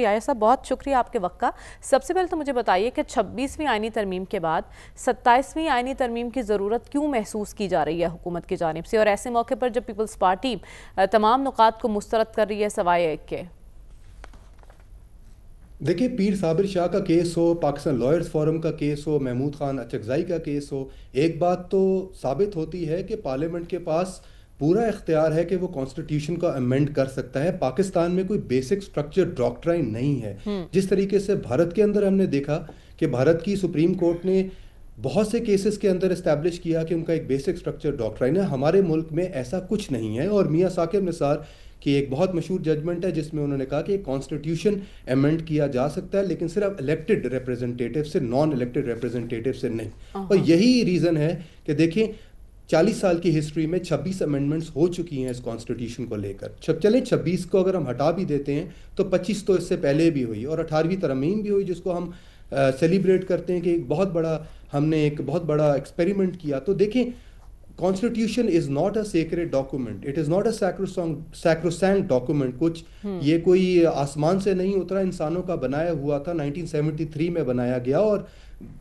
आया साहब, बहुत शुक्रिया आपके वक्त का। सबसे पहले तो मुझे बताइए कि 26वीं आईनी तरमीम के बाद 27वीं आईनी तरमीम की ज़रूरत क्यों महसूस की जा रही है हुकूमत की जानिब से, और ऐसे मौके पर जब पीपल्स पार्टी तमाम नुकात को मुस्तरद कर रही है सवाए एक के। देखिए, पीर साबिर शाह का केस हो, पाकिस्तान लॉयर्स फोरम का केस हो, महमूद खान अचकज़ई का केस हो, एक बात तो साबित होती है कि पार्लियामेंट के पास पूरा इख्तियार है कि वो कॉन्स्टिट्यूशन को अमेंड कर सकता है। पाकिस्तान में कोई बेसिक स्ट्रक्चर डॉक्ट्राइन नहीं है। जिस तरीके से भारत के अंदर हमने देखा कि भारत की सुप्रीम कोर्ट ने बहुत से केसेस के अंदर इस्टेब्लिश किया कि उनका एक बेसिक स्ट्रक्चर डॉक्ट्राइन है, हमारे मुल्क में ऐसा कुछ नहीं है। और मियाँ साकिब निसार की एक बहुत मशहूर जजमेंट है जिसमें उन्होंने कहा कि कॉन्स्टिट्यूशन अमेंड किया जा सकता है, लेकिन सिर्फ इलेक्टेड रिप्रेजेंटेटिव से, नॉन इलेक्टेड रिप्रेजेंटेटिव से नहीं। और यही रीज़न है कि देखें 40 साल की हिस्ट्री में 26 अमेंडमेंट्स हो चुकी हैं इस कॉन्स्टिट्यूशन को लेकर। चलें 26 को अगर हम हटा भी देते हैं तो 25 तो इससे पहले भी हुई, और 18वीं तरमीम भी हुई जिसको हम सेलिब्रेट करते हैं कि हमने एक बहुत बड़ा एक्सपेरिमेंट किया। तो देखें, constitution is not a sacred document, it is not a sacrosanct document. कुछ ये कोई आसमान से नहीं उतरा, इंसानों का बनाया हुआ था, 1973 में बनाया गया, और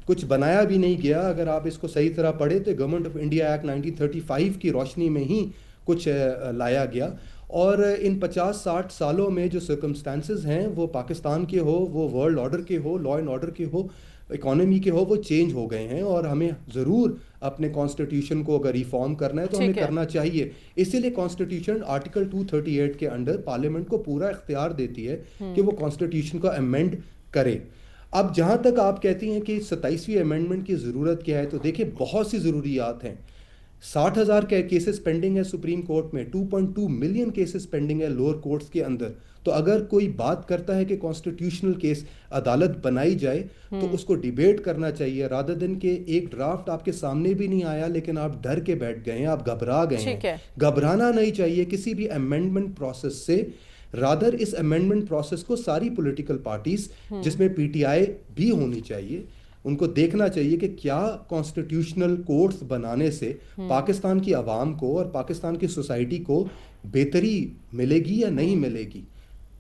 कुछ बनाया भी नहीं गया। अगर आप इसको सही तरह पढ़े तो गवर्नमेंट ऑफ इंडिया एक्ट 1935 की रोशनी में ही कुछ लाया गया। और इन 50-60 सालों में जो सर्कमस्टांसेस हैं, वो पाकिस्तान के हो, वो वर्ल्ड ऑर्डर के हो, लॉ एंड ऑर्डर के हो, इकोनॉमी के हो, वो चेंज हो गए हैं। और हमें ज़रूर अपने कॉन्स्टिट्यूशन को अगर रिफॉर्म करना है तो हमें करना चाहिए। इसीलिए कॉन्स्टिट्यूशन आर्टिकल 238 के अंडर पार्लियामेंट को पूरा इख्तियार देती है कि वो कॉन्स्टिट्यूशन को अमेंड करे। अब जहाँ तक आप कहती हैं कि 27वीं अमेंडमेंट की ज़रूरत क्या है, तो देखिए बहुत सी ज़रूरियात हैं। 60,000 के केसेस पेंडिंग है सुप्रीम कोर्ट में, 2.2 मिलियन केसेस पेंडिंग है लोअर कोर्ट्स के अंदर। तो अगर कोई बात करता है कि कॉन्स्टिट्यूशनल केस अदालत बनाई जाए तो उसको डिबेट करना चाहिए, रादर दिन के एक ड्राफ्ट आपके सामने भी नहीं आया लेकिन आप डर के बैठ गए हैं, आप घबरा गए हैं। घबराना नहीं चाहिए किसी भी अमेंडमेंट प्रोसेस से। रादर इस अमेंडमेंट प्रोसेस को सारी पॉलिटिकल पार्टीज, जिसमें पीटीआई भी होनी चाहिए, उनको देखना चाहिए कि क्या कॉन्स्टिट्यूशनल कोर्ट्स बनाने से पाकिस्तान की आवाम को और पाकिस्तान की सोसाइटी को बेहतरी मिलेगी या नहीं मिलेगी।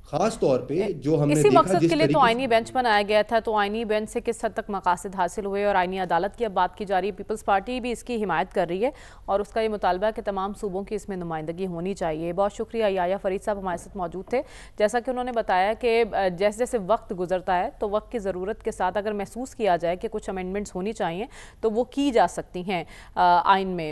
खास तौर पे जो हमने इसी देखा मकसद के लिए तो आईनी बेंच बनाया गया था। तो आईनी बेंच से किस हद तक मकासद हासिल हुए, और आईनी अदालत की अब बात की जा रही है। पीपल्स पार्टी भी इसकी हिमायत कर रही है और उसका ये मुतालबा है कि तमाम सूबों की इसमें नुमाइंदगी होनी चाहिए। बहुत शुक्रिया। याया फरीद साहब हमारे साथ मौजूद थे। जैसा कि उन्होंने बताया कि जैसे जैसे वक्त गुजरता है तो वक्त की ज़रूरत के साथ अगर महसूस किया जाए कि कुछ अमेंडमेंट्स होनी चाहिए तो वो की जा सकती हैं आइन में।